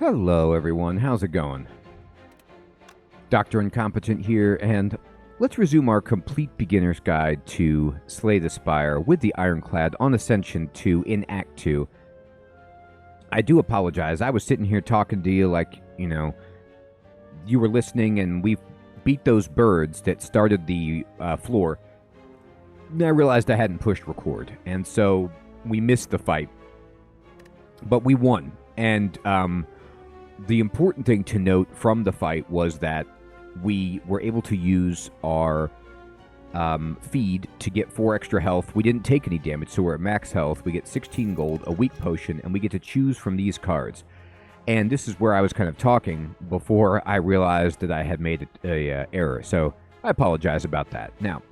Hello everyone, how's it going? Dr. Incompetent here, and let's resume our complete beginner's guide to Slay the Spire with the Ironclad on Ascension 2 in Act 2. I do apologize, I was sitting here talking to you like, you were listening and we beat those birds that started the floor. And I realized I hadn't pushed record, and so we missed the fight. But we won, and the important thing to note from the fight was that we were able to use our feed to get 4 extra health. We didn't take any damage, so we're at max health. We get 16 gold, a weak potion, and we get to choose from these cards. And this is where I was kind of talking before I realized that I had made a error. So I apologize about that. Now,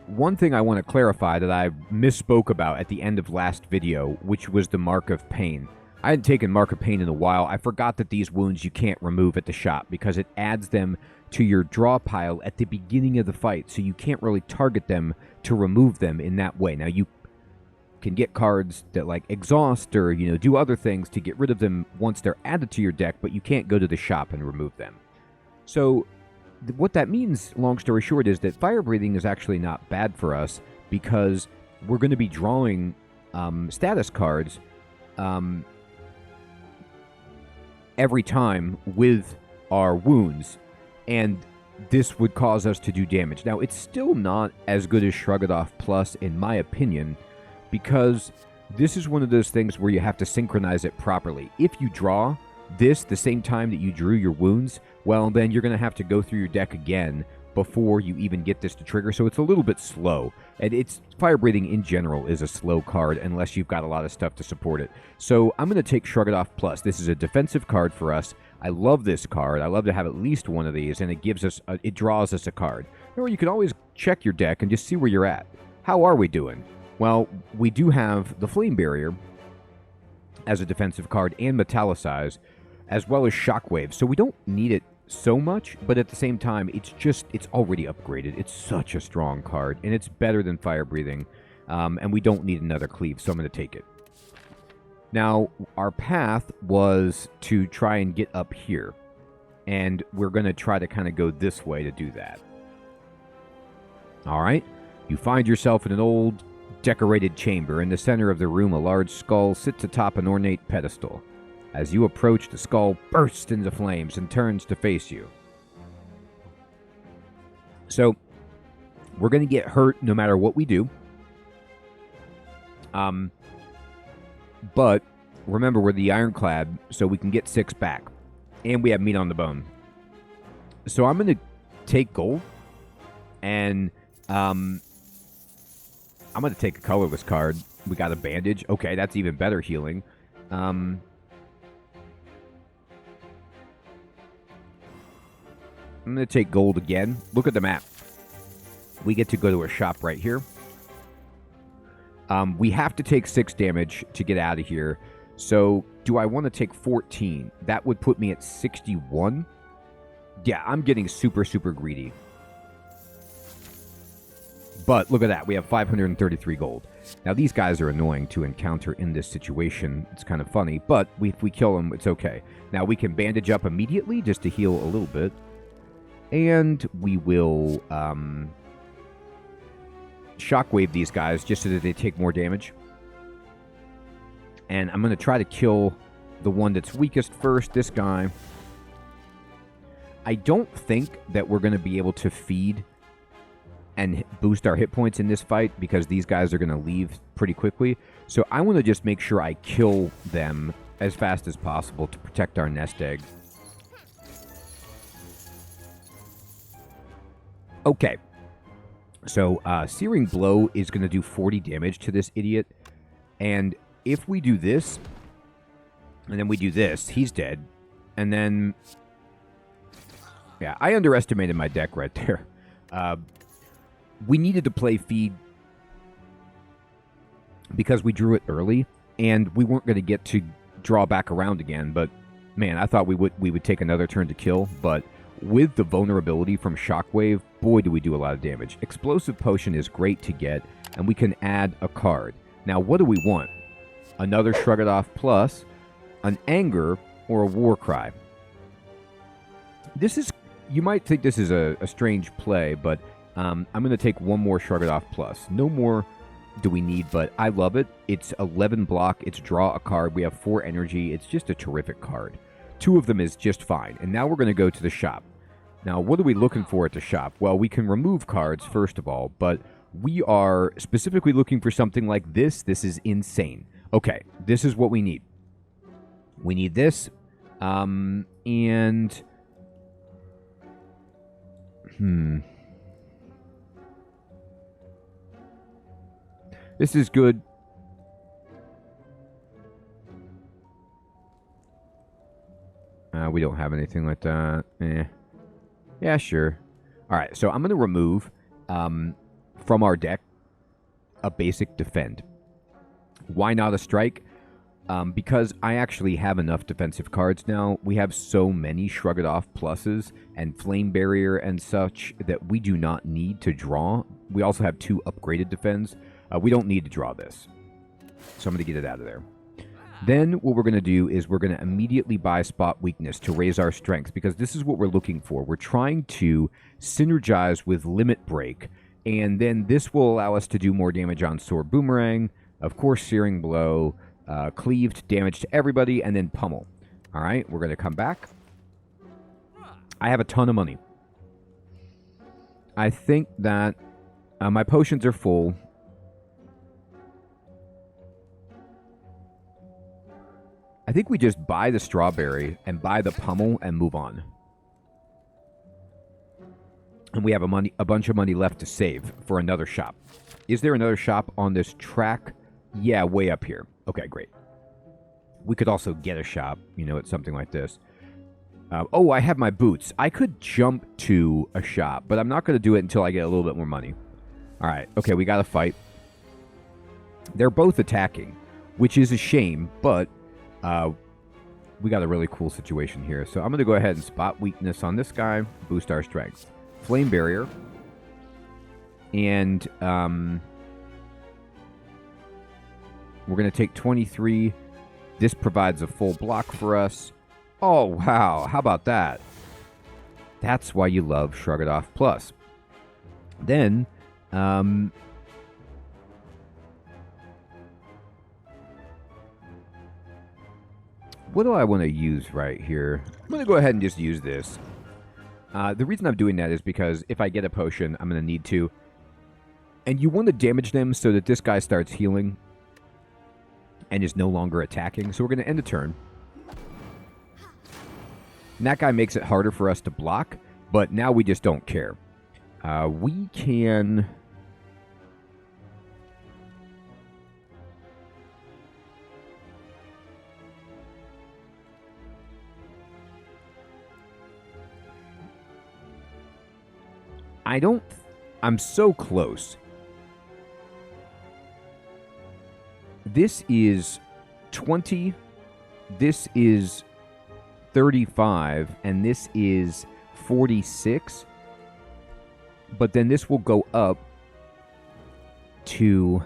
one thing I want to clarify that I misspoke about at the end of last video, which was the Mark of Pain. I hadn't taken Mark of Pain in a while. I forgot that these wounds you can't remove at the shop because it adds them to your draw pile at the beginning of the fight, so you can't really target them to remove them in that way. Now, you can get cards that like exhaust or, do other things to get rid of them once they're added to your deck, but you can't go to the shop and remove them. So what that means, long story short, is that fire breathing is actually not bad for us because we're going to be drawing status cards every time with our wounds, and this would cause us to do damage. Now, it's still not as good as Shrug It Off Plus, in my opinion, because this is one of those things where you have to synchronize it properly. If you draw this the same time that you drew your wounds, well, then you're going to have to go through your deck again before you even get this to trigger, so it's a little bit slow. And fire breathing in general is a slow card unless you've got a lot of stuff to support it. So I'm going to take Shrug It Off Plus. This is a defensive card for us. I love this card. I love to have at least one of these, and it draws us a card. Or you can always check your deck and just see where you're at. How are we doing? Well, we do have the Flame Barrier as a defensive card and Metallicize, as well as Shockwave. So we don't need it so much, but at the same time, it's already upgraded. It's such a strong card, and it's better than Fire Breathing, and we don't need another Cleave, so I'm going to take it. Now, our path was to try and get up here, and we're going to try to kind of go this way to do that. All right, you find yourself in an old, decorated chamber. In the center of the room, a large skull sits atop an ornate pedestal. As you approach, the skull bursts into flames and turns to face you. So, we're going to get hurt no matter what we do. But, remember, we're the Ironclad, so we can get 6 back. And we have meat on the bone. So, I'm going to take gold. And, I'm going to take a colorless card. We got a bandage. Okay, that's even better healing. I'm going to take gold again. Look at the map. We get to go to a shop right here. We have to take 6 damage to get out of here. So, do I want to take 14? That would put me at 61. Yeah, I'm getting super, super greedy. But look at that. We have 533 gold. Now, these guys are annoying to encounter in this situation. It's kind of funny, but if we kill them, it's okay. Now, we can bandage up immediately just to heal a little bit. And we will shockwave these guys just so that they take more damage. And I'm going to try to kill the one that's weakest first, this guy. I don't think that we're going to be able to feed and boost our hit points in this fight because these guys are going to leave pretty quickly. So I want to just make sure I kill them as fast as possible to protect our nest egg. Okay, so Searing Blow is going to do 40 damage to this idiot, and if we do this, and then we do this, he's dead, and then, yeah, I underestimated my deck right there. We needed to play Feed because we drew it early, and we weren't going to get to draw back around again, but, man, I thought we would take another turn to kill, but with the vulnerability from Shockwave, boy, do we do a lot of damage. Explosive Potion is great to get, and we can add a card. Now, what do we want? another Shrug It Off Plus, an Anger, or a War Cry. This is, you might think this is a strange play, but I'm going to take one more Shrug It Off Plus. No more do we need, but I love it. It's 11 block. It's draw a card. We have 4 energy. It's just a terrific card. 2 of them is just fine. And now we're going to go to the shop. Now, what are we looking for at the shop? Well, we can remove cards, first of all, but we are specifically looking for something like this. This is insane. Okay, this is what we need. We need this. This is good. We don't have anything like that. Yeah, sure. All right, so I'm going to remove from our deck a basic defend. Why not a strike? Because I actually have enough defensive cards now. We have so many Shrug It Off pluses and Flame Barrier and such that we do not need to draw. We also have 2 upgraded defends. We don't need to draw this. So I'm going to get it out of there. Then what we're going to do is we're going to immediately buy Spot Weakness to raise our strength, because this is what we're looking for. We're trying to synergize with Limit Break, and then this will allow us to do more damage on Sword Boomerang, of course Searing Blow, Cleaved, damage to everybody, and then Pummel. All right, we're going to come back. I have a ton of money. I think that my potions are full. I think we just buy the Strawberry and buy the Pummel and move on. And we have a bunch of money left to save for another shop. Is there another shop on this track? Yeah, way up here. Okay, great. We could also get a shop, at something like this. Oh, I have my boots. I could jump to a shop, but I'm not going to do it until I get a little bit more money. All right, okay, we got to fight. They're both attacking, which is a shame, but we got a really cool situation here. So I'm going to go ahead and Spot Weakness on this guy, boost our strength. Flame Barrier. And we're going to take 23. This provides a full block for us. Oh, wow. How about that? That's why you love Shrug It Off Plus. Then, what do I want to use right here? I'm going to go ahead and just use this. The reason I'm doing that is because if I get a potion, I'm going to need to. And you want to damage them so that this guy starts healing and is no longer attacking. So we're going to end the turn. And that guy makes it harder for us to block, but now we just don't care. We can... I'm so close. This is 20. This is 35. And this is 46. But then this will go up to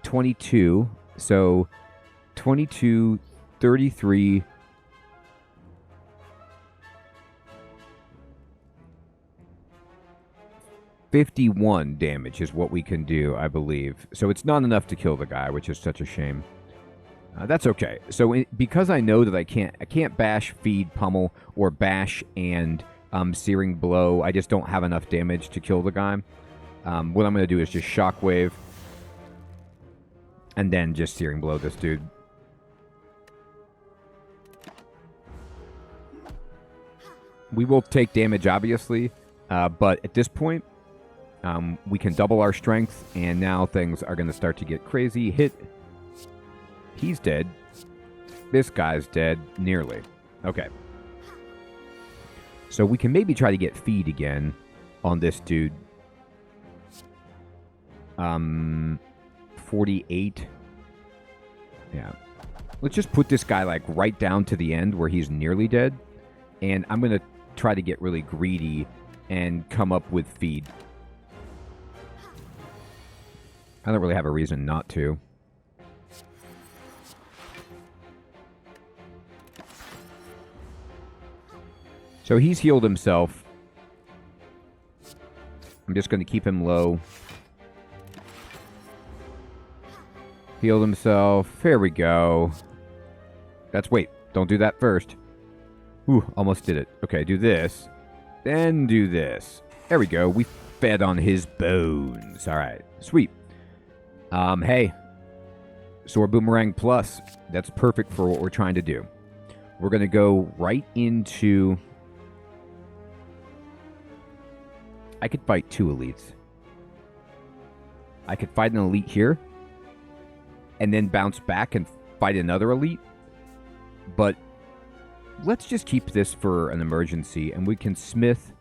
22. So 22, 33... 51 damage is what we can do, I believe. So it's not enough to kill the guy, which is such a shame. That's okay. So because I know that I can't bash, feed, pummel, or bash and searing blow. I just don't have enough damage to kill the guy. What I'm going to do is just shockwave and then just searing blow this dude. We will take damage, obviously, but at this point, we can double our strength, and now things are going to start to get crazy. Hit. He's dead. This guy's dead, nearly. Okay. So we can maybe try to get feed again on this dude. 48. Yeah. Let's just put this guy, like, right down to the end where he's nearly dead. And I'm going to try to get really greedy and come up with feed. I don't really have a reason not to. So he's healed himself. I'm just going to keep him low. Healed himself. There we go. Wait, don't do that first. Ooh, almost did it. Okay, do this. Then do this. There we go. We fed on his bones. All right, sweet. Hey. Sword Boomerang Plus. That's perfect for what we're trying to do. We're going to go right into... I could fight 2 elites. I could fight an elite here. And then bounce back and fight another elite. But let's just keep this for an emergency. And we can smith.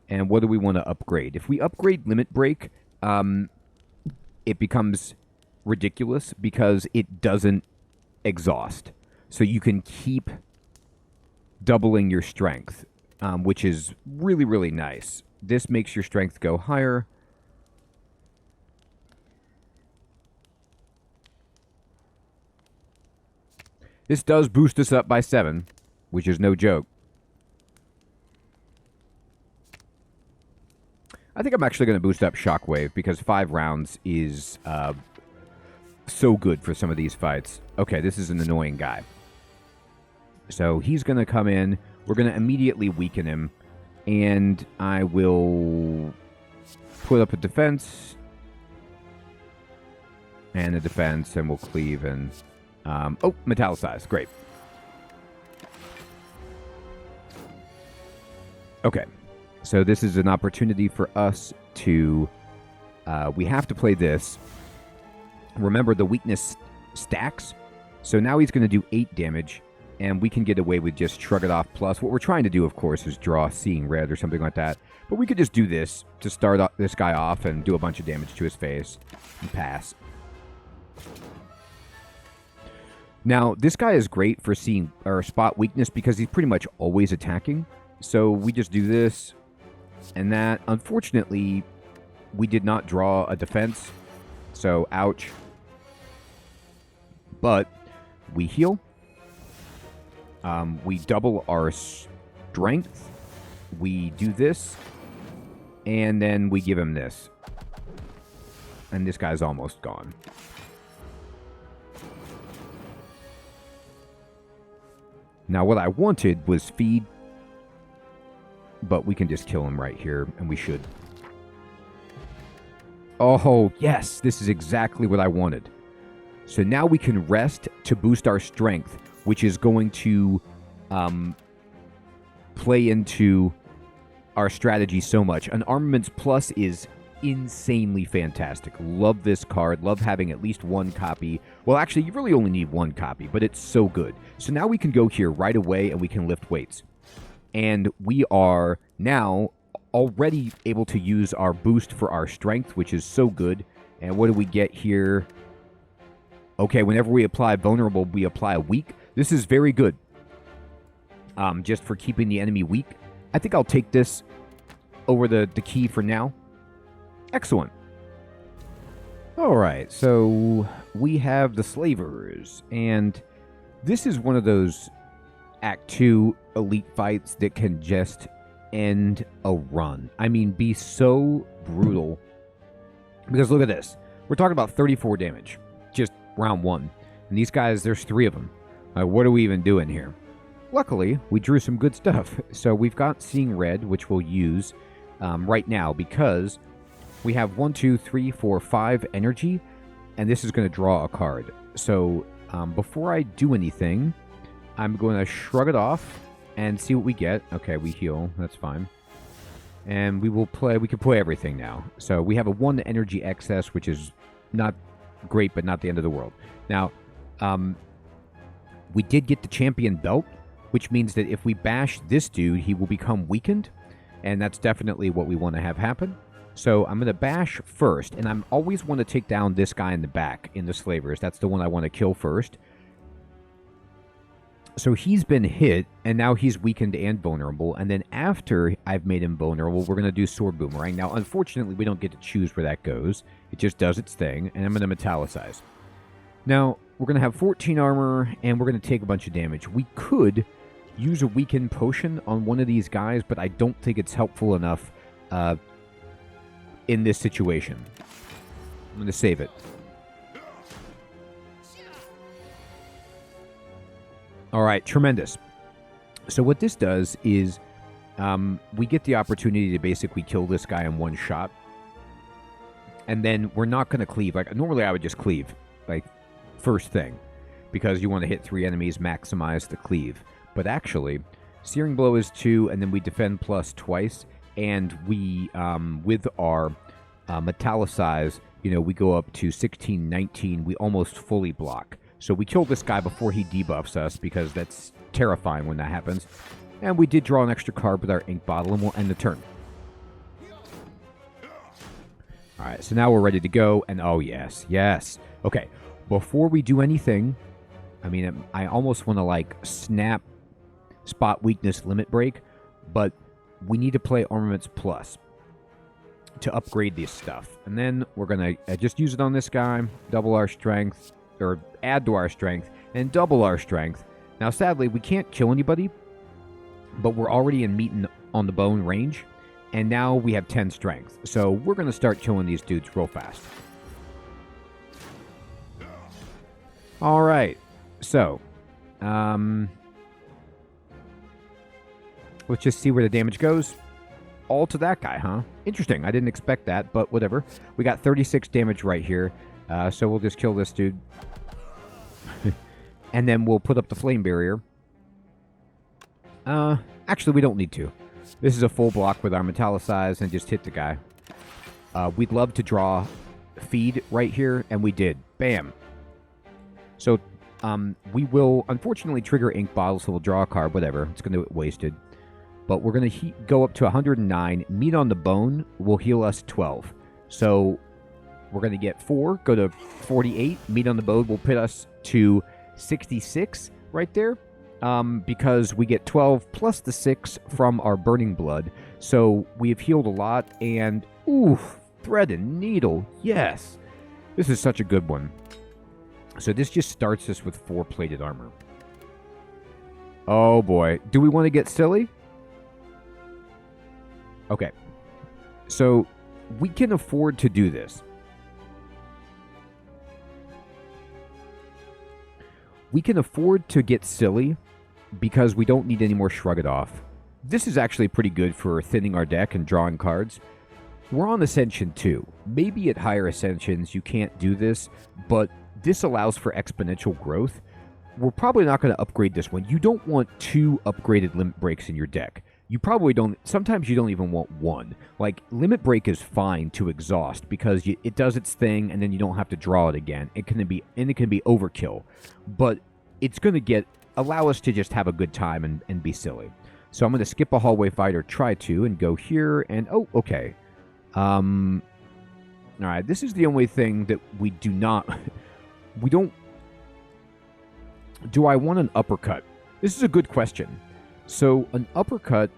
And what do we want to upgrade? If we upgrade Limit Break, it becomes ridiculous because it doesn't exhaust. So you can keep doubling your strength, which is really, really nice. This makes your strength go higher. This does boost us up by 7, which is no joke. I think I'm actually going to boost up Shockwave because 5 rounds is so good for some of these fights. Okay, this is an annoying guy. So he's going to come in. We're going to immediately weaken him. And I will put up a defense. And a defense, and we'll cleave and... oh, metallicize. Great. Okay. So this is an opportunity for us to... we have to play this. Remember, the weakness stacks. So now he's going to do 8 damage. And we can get away with just Shrug It Off Plus. What we're trying to do, of course, is draw Seeing Red or something like that. But we could just do this to start this guy off and do a bunch of damage to his face and pass. Now, this guy is great for seeing or spot weakness because he's pretty much always attacking. So we just do this and that. Unfortunately, we did not draw a defense. So, ouch. But we heal. We double our strength. We do this. And then we give him this. And this guy's almost gone. Now, what I wanted was feed. But we can just kill him right here. And we should. Oh, yes. This is exactly what I wanted. So now we can rest to boost our strength, which is going to play into our strategy so much. An Armaments Plus is insanely fantastic. Love this card. Love having at least 1 copy. Well, actually, you really only need 1 copy, but it's so good. So now we can go here right away and we can lift weights. And we are now already able to use our boost for our strength, which is so good. And what do we get here? Okay, whenever we apply vulnerable, we apply weak. This is very good. Just for keeping the enemy weak. I think I'll take this over the key for now. Excellent. Alright, so we have the Slavers. And this is one of those Act 2 elite fights that can just end a run. I mean, be so brutal. Because look at this. We're talking about 34 damage. Just round 1. And these guys, there's 3 of them. What are we even doing here? Luckily, we drew some good stuff. So we've got Seeing Red, which we'll use right now because we have 1, 2, 3, 4, 5 energy, and this is going to draw a card. So before I do anything, I'm going to shrug it off and see what we get. Okay, we heal. That's fine. And we can play everything now. So we have a 1 energy excess, which is not great, but not the end of the world. Now, we did get the champion belt, which means that if we bash this dude, he will become weakened. And that's definitely what we want to have happen. So I'm going to bash first, and I always want to take down this guy in the back in the Slavers. That's the one I want to kill first. So he's been hit, and now he's weakened and vulnerable. And then after I've made him vulnerable, we're going to do Sword Boomerang. Now, unfortunately, we don't get to choose where that goes. It just does its thing, and I'm going to metallicize. Now, we're going to have 14 armor, and we're going to take a bunch of damage. We could use a weakened potion on one of these guys, but I don't think it's helpful enough in this situation. I'm going to save it. All right, tremendous. So what this does is we get the opportunity to basically kill this guy in one shot. And then we're not going to cleave. Like, normally I would just cleave, like, first thing. Because you want to hit 3 enemies, maximize the cleave. But actually, Searing Blow is 2, and then we defend plus twice. And we, with our metallicize, we go up to 16, 19. We almost fully block. So we kill this guy before he debuffs us, because that's terrifying when that happens. And we did draw an extra card with our ink bottle, and we'll end the turn. Alright, so now we're ready to go, and oh yes, yes. Okay, before we do anything, I mean, I almost want to, like, snap Spot Weakness Limit Break, but we need to play Armaments Plus to upgrade this stuff. And then we're going to just use it on this guy, double our strength, or add to our strength, and double our strength. Now, sadly, we can't kill anybody, but we're already in meat and on the bone range, and now we have 10 strength. So we're going to start killing these dudes real fast. All right. So, let's just see where the damage goes. All to that guy, huh? Interesting. I didn't expect that, but whatever. We got 36 damage right here. So we'll just kill this dude. And then we'll put up the flame barrier. Actually, we don't need to. This is a full block with our metallicize and just hit the guy. We'd love to draw feed right here, and we did. Bam. So we will unfortunately trigger ink bottle, so we'll draw a card, whatever. It's going to get wasted. But we're going to go up to 109. Meat on the bone will heal us 12. So we're going to get 4, go to 48. Meat on the bone will put us to 66 right there. Because we get 12 plus the 6 from our Burning Blood. So we have healed a lot, and oof, Thread and Needle, yes. This is such a good one. So this just starts us with 4 plated armor. Oh boy, do we want to get silly? Okay, so we can afford to do this. We can afford to get silly because we don't need any more Shrug It Off. This is actually pretty good for thinning our deck and drawing cards. We're on Ascension 2. Maybe at higher Ascensions you can't do this, but this allows for exponential growth. We're probably not going to upgrade this one. You don't want 2 upgraded Limit Breaks in your deck. You probably don't. Sometimes you don't even want 1. Like, Limit Break is fine to exhaust because it does its thing and then you don't have to draw it again. It can be overkill, but it's going to allow us to just have a good time and be silly. So I'm going to skip a hallway fight, or try to, and go here, and oh, okay. Alright, this is the only thing that we do not... we don't... Do I want an uppercut? This is a good question. So, an uppercut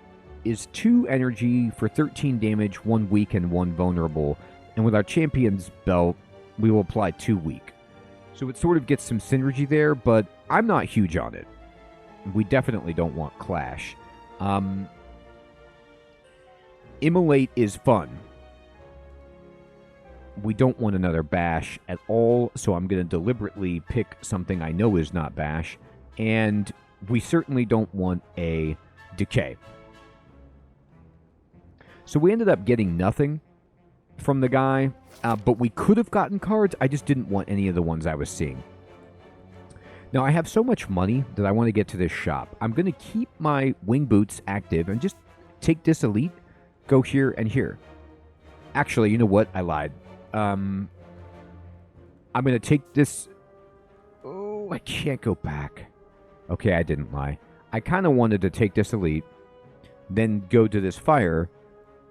is 2 energy for 13 damage, 1 weak, and 1 vulnerable. And with our champion's belt, we will apply 2 weak. So it sort of gets some synergy there, but I'm not huge on it. We definitely don't want Clash. Immolate is fun. We don't want another Bash at all, so I'm going to deliberately pick something I know is not Bash. And we certainly don't want a Decay. So we ended up getting nothing from the guy, but we could have gotten cards. I just didn't want any of the ones I was seeing. Now, I have so much money that I want to get to this shop. I'm going to keep my wing boots active and just take this elite, go here and here. Actually, you know what? I lied. I'm going to take this... Oh, I can't go back. Okay, I didn't lie. I kind of wanted to take this elite, then go to this fire,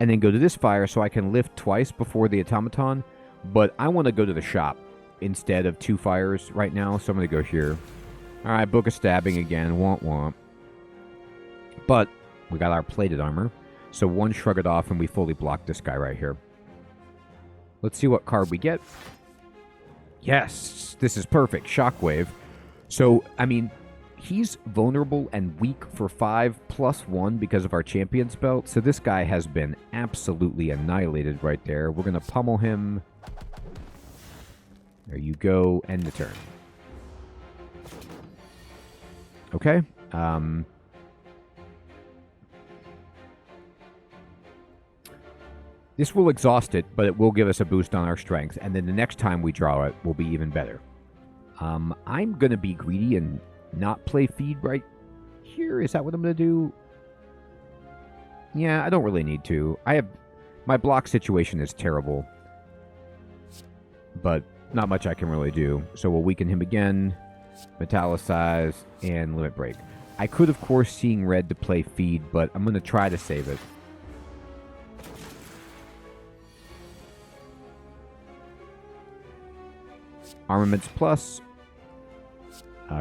and then go to this fire so I can lift twice before the automaton, but I want to go to the shop instead of 2 fires right now, so I'm going to go here. Alright, Book of Stabbing again. Womp womp. But we got our plated armor. So one shrug it off and we fully block this guy right here. Let's see what card we get. Yes, this is perfect. Shockwave. So, I mean, he's vulnerable and weak for 5+1 because of our champion's belt. So this guy has been absolutely annihilated right there. We're going to pummel him. There you go. End the turn. Okay. This will exhaust it, but it will give us a boost on our strength. And then the next time we draw it will be even better. I'm going to be greedy and not play feed right here. Is that what I'm going to do? Yeah, I don't really need to. My block situation is terrible. But not much I can really do. So we'll weaken him again. Metallicize and limit break. I could, of course, seeing red to play feed, but I'm going to try to save it. Armaments plus.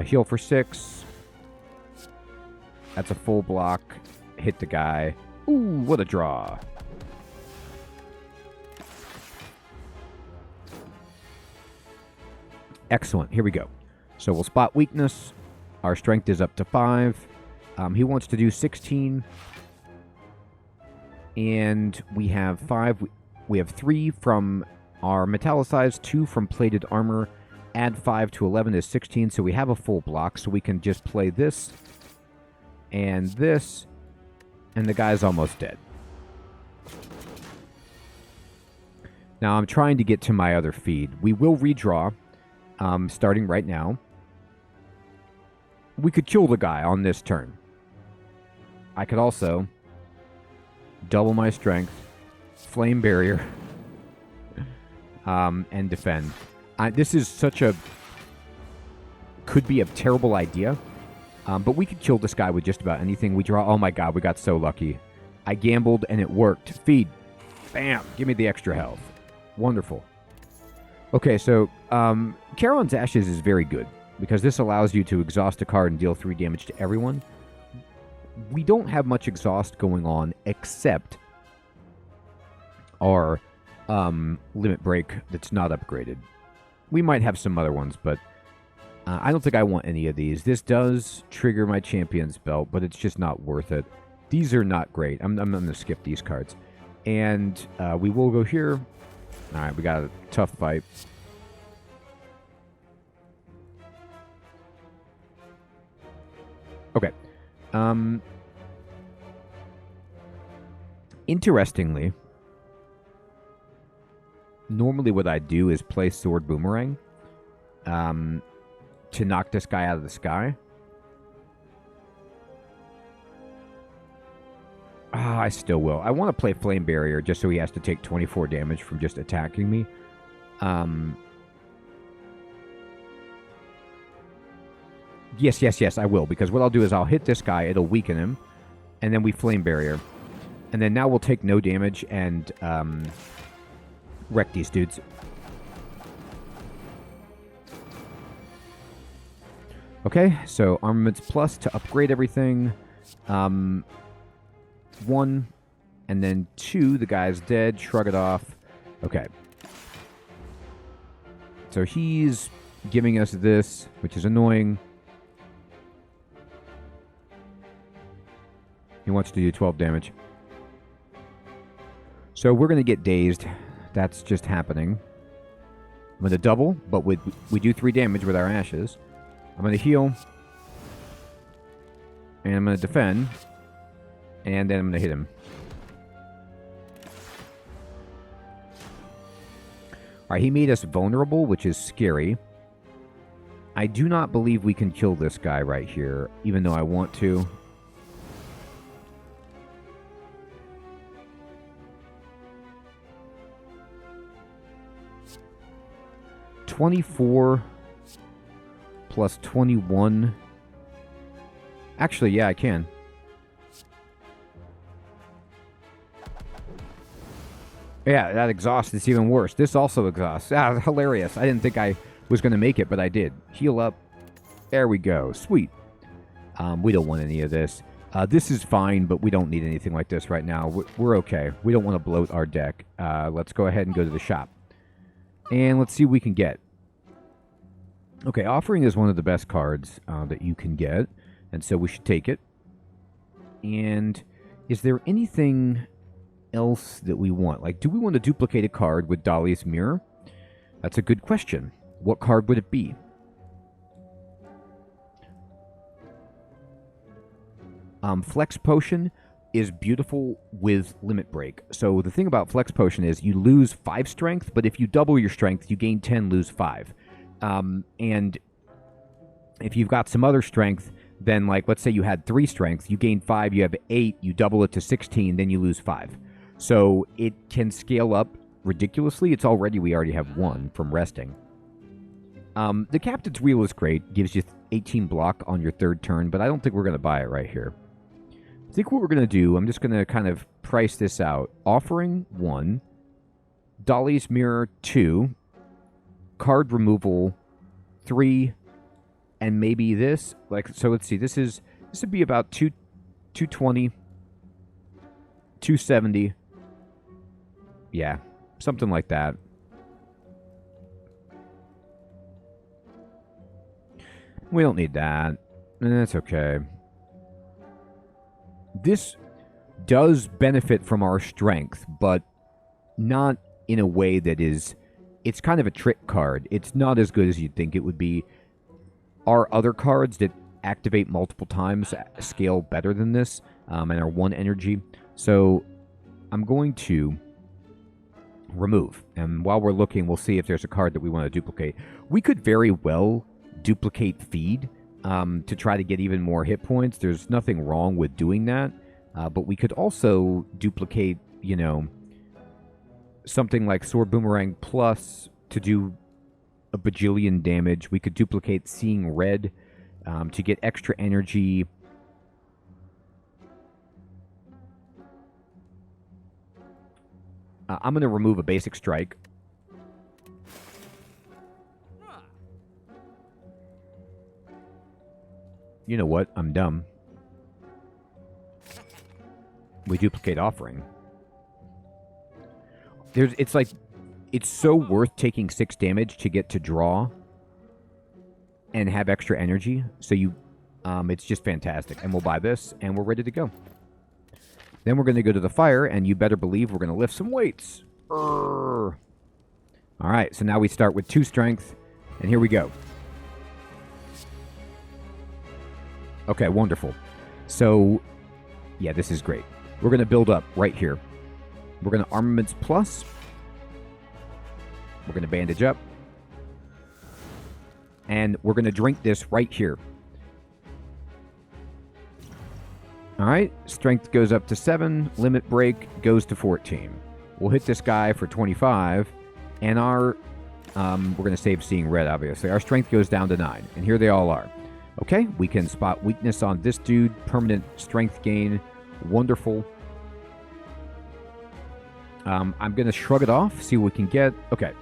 Heal for 6. That's a full block. Hit the guy. Ooh, what a draw. Excellent. Here we go. So we'll spot weakness. Our strength is up to 5. He wants to do 16. And we have 5. We have 3 from our metallicized, 2 from plated armor. Add 5 to 11 is 16, so we have a full block, so we can just play this and this, and the guy's almost dead. Now I'm trying to get to my other feed. We will redraw, starting right now. We could kill the guy on this turn. I could also double my strength, flame barrier, and defend. This is such a... could be a terrible idea. But we could kill this guy with just about anything we draw. Oh my god, we got so lucky. I gambled and it worked. Feed. Bam. Give me the extra health. Wonderful. Okay, so Charon's Ashes is very good. Because this allows you to exhaust a card and deal 3 damage to everyone. We don't have much exhaust going on except our limit break that's not upgraded. We might have some other ones, but I don't think I want any of these. This does trigger my champion's belt, but it's just not worth it. These are not great. I'm going to skip these cards. And we will go here. All right, we got a tough fight. Okay. Interestingly, normally what I do is play Sword Boomerang to knock this guy out of the sky. I still will. I want to play Flame Barrier just so he has to take 24 damage from just attacking me. Yes, I will. Because what I'll do is I'll hit this guy, it'll weaken him, and then we Flame Barrier. And then now we'll take no damage and wreck these dudes. Okay, so Armaments Plus to upgrade everything. 1, and then 2, the guy's dead. Shrug it off. Okay. So he's giving us this, which is annoying. He wants to do 12 damage. So we're going to get dazed. That's just happening. I'm going to double, but we do 3 damage with our ashes. I'm going to heal. And I'm going to defend. And then I'm going to hit him. Alright, he made us vulnerable, which is scary. I do not believe we can kill this guy right here, even though I want to. $24 plus 21. Actually, yeah, I can. Yeah, that exhaust is even worse. This also exhausts. Ah, hilarious. I didn't think I was going to make it, but I did. Heal up. There we go. Sweet. We don't want any of this. This is fine, but we don't need anything like this right now. We're okay. We don't want to bloat our deck. Let's go ahead and go to the shop. And let's see what we can get. Okay, Offering is one of the best cards that you can get, and so we should take it. And is there anything else that we want? Like, do we want to duplicate a card with Dahlia's Mirror? That's a good question. What card would it be? Flex Potion is beautiful with Limit Break. So the thing about Flex Potion is you lose 5 strength, but if you double your strength, you gain 10, lose 5. And if you've got some other strength, then like let's say you had 3 strength, you gain 5, you have 8, you double it to 16, then you lose 5. So it can scale up ridiculously. We already have 1 from resting. The Captain's Wheel is great, gives you 18 block on your 3rd turn, but I don't think we're going to buy it right here. I think what we're going to do, I'm just going to kind of price this out. Offering 1, Dahlia's Mirror 2, card removal 3, and maybe this. Like, so let's see, this would be about 220, 270. Yeah, something like that. We don't need that. That's okay. This does benefit from our strength, but not in a way that is... It's kind of a trick card. It's not as good as you'd think it would be. Our other cards that activate multiple times scale better than this, and are 1 energy. So I'm going to remove. And while we're looking, we'll see if there's a card that we want to duplicate. We could very well duplicate Feed to try to get even more hit points. There's nothing wrong with doing that. But we could also duplicate, you know, something like Sword Boomerang Plus to do a bajillion damage. We could duplicate Seeing Red to get extra energy. I'm going to remove a basic strike. You know what? I'm dumb. We duplicate Offering. It's so worth taking 6 damage to get to draw and have extra energy. So it's just fantastic. And we'll buy this, and we're ready to go. Then we're going to go to the fire, and you better believe we're going to lift some weights. All right, so now we start with 2 strength, and here we go. Okay, wonderful. So, yeah, this is great. We're going to build up right here. We're going to Armaments Plus. We're going to Bandage up. And we're going to drink this right here. All right, Strength goes up to 7. Limit Break goes to 14. We'll hit this guy for 25. And we're going to save Seeing Red, obviously. Our Strength goes down to 9. And here they all are. Okay, we can spot weakness on this dude. Permanent Strength gain. Wonderful. I'm going to shrug it off, see what we can get. Okay.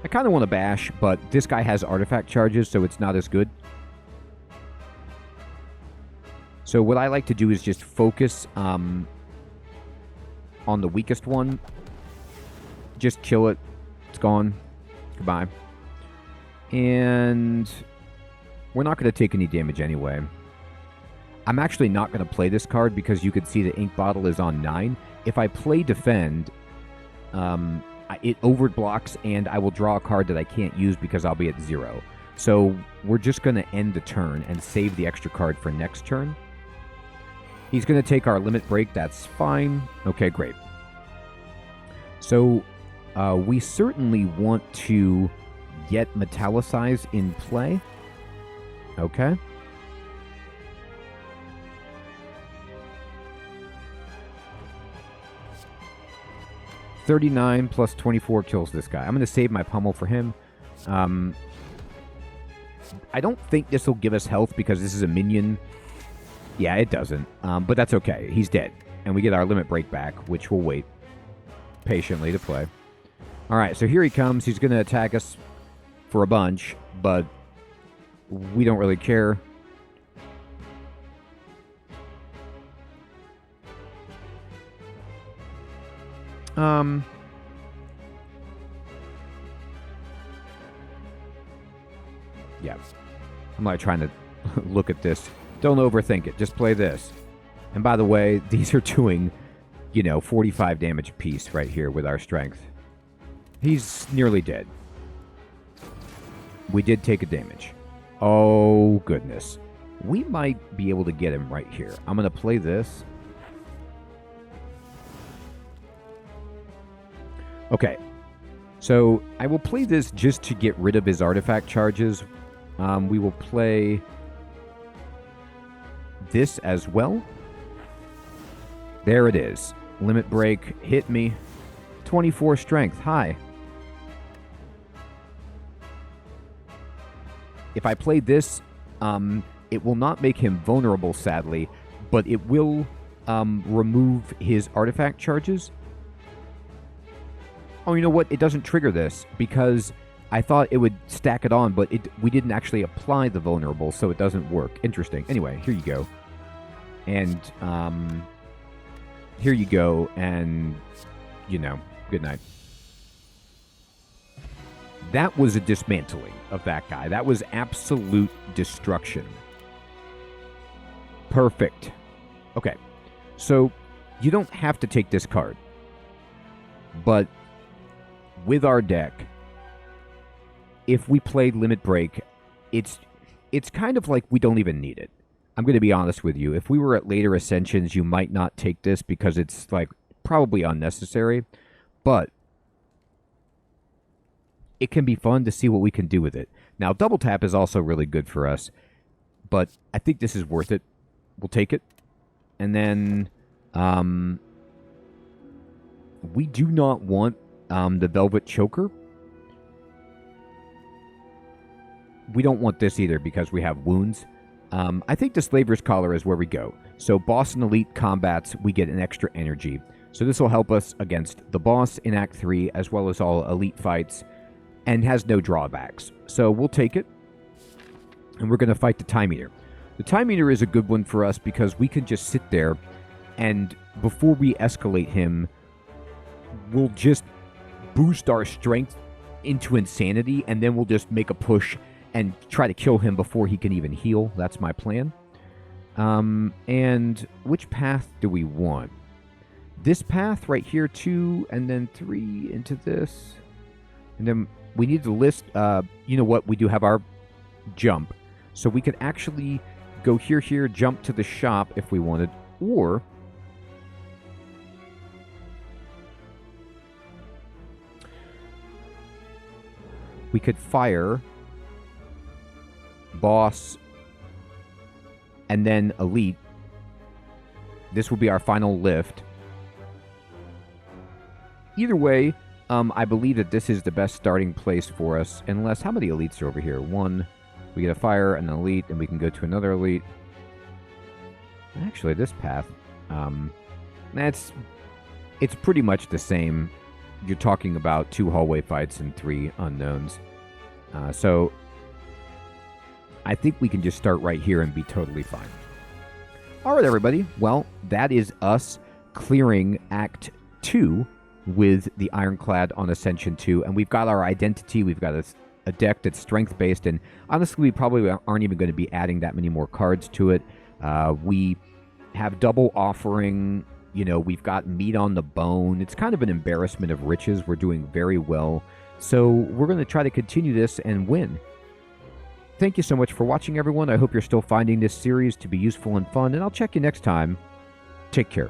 I kind of want to bash, but this guy has artifact charges, so it's not as good. So what I like to do is just focus on the weakest one. Just kill it. It's gone. Goodbye. And we're not going to take any damage anyway. I'm actually not going to play this card because you can see the ink bottle is on 9. If I play Defend, it overblocks and I will draw a card that I can't use because I'll be at 0. So we're just going to end the turn and save the extra card for next turn. He's going to take our Limit Break. That's fine. Okay, great. So we certainly want to get Metallicize in play. Okay. $39 plus 24 kills this guy. I'm going to save my pummel for him. I don't think this will give us health because this is a minion. Yeah, it doesn't. But that's okay. He's dead. And we get our Limit Break back, which we'll wait patiently to play. All right, so here he comes. He's going to attack us. for a bunch, but we don't really care. Yeah. I'm not trying to look at this. Don't overthink it. Just play this. And by the way, these are doing, 45 damage apiece right here with our strength. He's nearly dead. We did take a damage. Oh, goodness. We might be able to get him right here. I'm going to play this. Okay. So, I will play this just to get rid of his artifact charges. We will play this as well. There it is. Limit break. Hit me. 24 strength. Hi. If I play this, it will not make him vulnerable, sadly, but it will remove his artifact charges. Oh, you know what? It doesn't trigger this because I thought it would stack it on, but we didn't actually apply the vulnerable, so it doesn't work. Interesting. Anyway, here you go. And here you go, and, good night. That was a dismantling of that guy. That was absolute destruction. Perfect. Okay, so you don't have to take this card, but with our deck, if we played Limit Break, it's kind of like we don't even need it. I'm going to be honest with you. If we were at later Ascensions, you might not take this because it's, probably unnecessary. But it can be fun to see what we can do with it. Now, Double Tap is also really good for us. But I think this is worth it. We'll take it. And then we do not want the Velvet Choker. We don't want this either because we have wounds. I think the Slaver's Collar is where we go. So boss and elite combats, we get an extra energy. So this will help us against the boss in Act 3 as well as all elite fights and has no drawbacks. So we'll take it. And we're going to fight the Time Eater. The Time Eater is a good one for us because we can just sit there and before we escalate him, we'll just boost our strength into insanity and then we'll just make a push and try to kill him before he can even heal. That's my plan. And which path do we want? This path right here, 2, and then 3 into this. And then we need to list, you know what? We do have our jump. So we could actually go here, jump to the shop if we wanted. Or we could fire boss and then elite. This will be our final lift. Either way, I believe that this is the best starting place for us. Unless, how many elites are over here? 1. We get a fire and an elite, and we can go to another elite. Actually, this path, it's pretty much the same. You're talking about 2 hallway fights and 3 unknowns. So I think we can just start right here and be totally fine. All right, everybody. Well, that is us clearing Act 2 with the Ironclad on Ascension 2. And we've got our identity. We've got a deck that's strength-based. And honestly, we probably aren't even going to be adding that many more cards to it. We have double offering. We've got meat on the bone. It's kind of an embarrassment of riches. We're doing very well. So we're going to try to continue this and win. Thank you so much for watching, everyone. I hope you're still finding this series to be useful and fun, and I'll check you next time. Take care.